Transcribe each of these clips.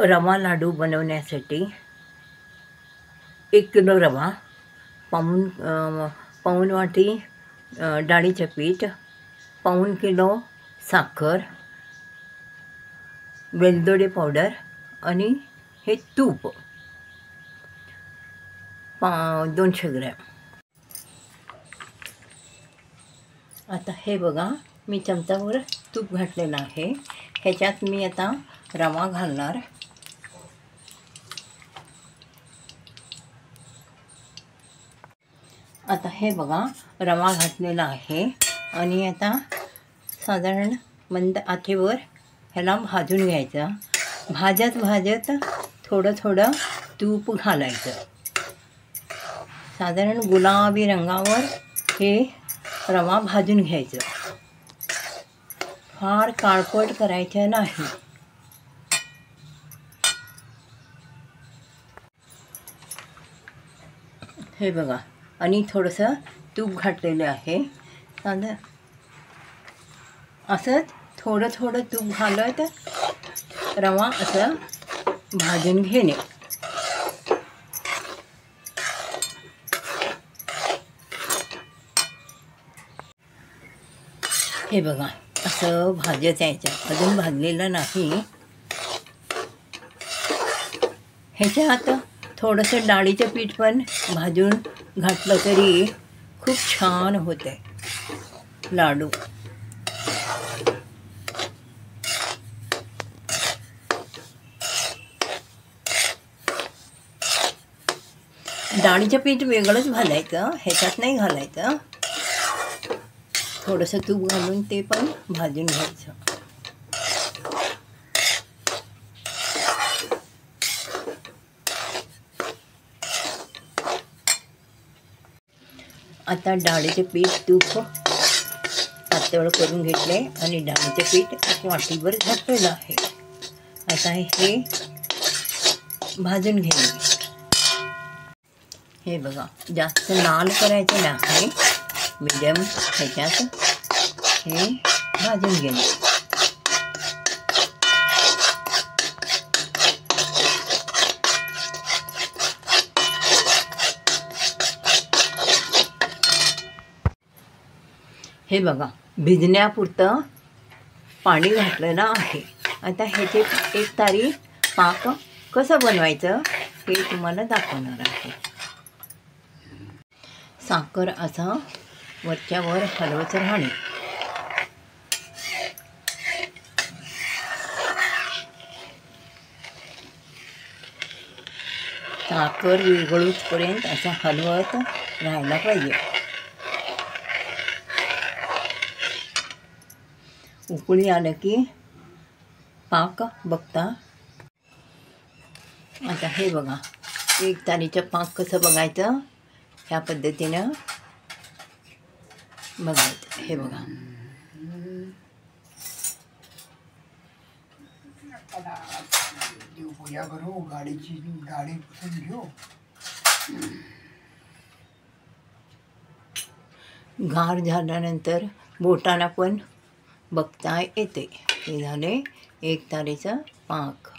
रवा लाडू बनवण्यासाठी 1 किलो रवा, पाऊण वाटी डाळीचं पीठ, पाऊण किलो साखर, वेलदोडे पावडर आणि हे तूप 200 ग्रॅम. आता हे बघा, मी चमचावर तूप घातलेलं आहे. ह्याच्यात मी आता रवा घालणार. आता हे बघा, रवा घातलेला आहे आणि आता साधारण मंद आचेवर ह्याला भाजून घ्यायचं. भाजत थोडं थोडं तूप घालायचं. साधारण गुलाबी रंगावर हे रवा भाजून घ्यायचं. फार काळपट करायचं नाही. हे बघा, आणि थोडंसं तूप घातलेलं आहे. असं थोडं थोडं तूप घालत रवा असं भाजून घेणे. हे बघा, असं भाजत यायचं. अजून भाजलेलं नाही. ह्याच्यात थोडंसं डाळीचं पीठ पण भाजून घातलं तरी खूप छान होते लाडू. डाळीचं पीठ वेगळंच घालायचं, ह्याच्यात नाही घालायचं. थोडंसं तूप घालून ते पण भाजून घ्यायचं. आता डाळीचे पीठ तूप पातळ करून घेतले आणि डाळीचे पीठ एक वाटीभर घातलेलं आहे. आता हे भाजून घ्यायचे. हे बघा, जास्त लाल करायचं नाही, मीडियम ह्याच्यात हे भाजून घ्यायचे. हे बघा, भिजण्यापुरतं पाणी घातलेलं आहे. आता ह्याचे एक तारी पाक कसं बनवायचं हे तुम्हाला दाखवणार आहे. साखर असं वरच्यावर हलवत राहणे. साखर विरघळूपर्यंत असं हलवत राहायला पाहिजे. उकळी आलं की पाक बघता. आता हे बघा, एक तारीचं पाक कसं बघायचं, ह्या पद्धतीनं बघायचं. हे बघा, गार झाल्यानंतर बोटाला पण बघता येते. हे झाले एक तारीचा पाक.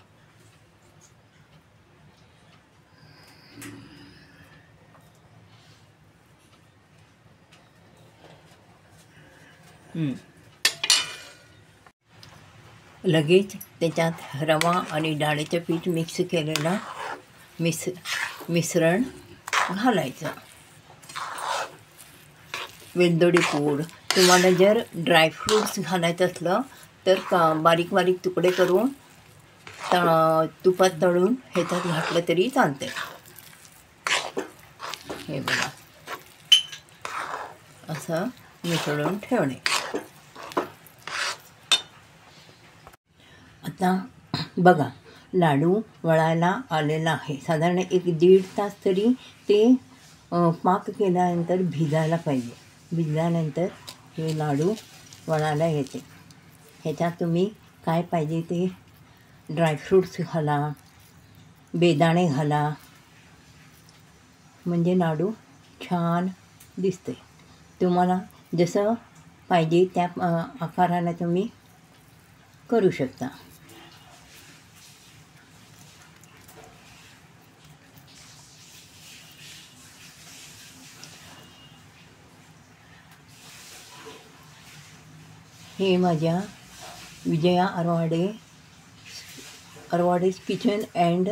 लगेच त्याच्यात रवा आणि डाळीचं पीठ मिक्स केलेलं मिश्रण घालायचं. वेलदोडी पूड, तुम्हाला जर ड्रायफ्रूट्स घालायचं असलं तर बारीक बारीक तुकडे करून तुपात तळून ह्याच्यात घातलं तरी चालते. हे बघा, असं मिसळून ठेवणे. आता बघा, लाडू वळायला आलेला आहे. साधारण 1-1.5 तास तरी ते पाक केल्यानंतर भिजायला पाहिजे. भिजल्यानंतर हे लाडू वळायला येते. ह्याच्यात तुम्ही काय पाहिजे ते ड्रायफ्रूट्स घाला, बेदाणे घाला, म्हणजे लाडू छान दिसते. तुम्हाला जसं पाहिजे त्या आकाराला तुम्ही करू शकता. हे माझ्या विजया अरवाडेज किचन अँड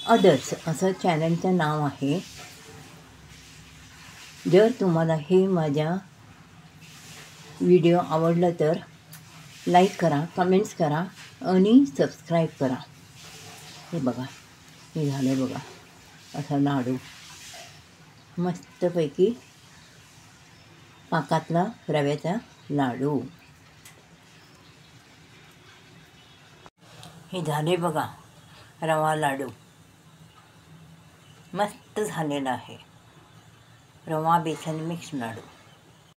अदर्स असं चॅनलचं नाव आहे. जर तुम्हाला हे माझ्या व्हिडिओ आवडलं तर लाईक करा, कमेंट्स करा आणि सबस्क्राईब करा. हे बघा, हे झालं बघा असा लाडू मस्तपैकी पाकातला रव्याचा लाडू. हे झाले बघा रवा लाडू, मस्त झालेला आहे. रवा बेसन मिक्स लाडू.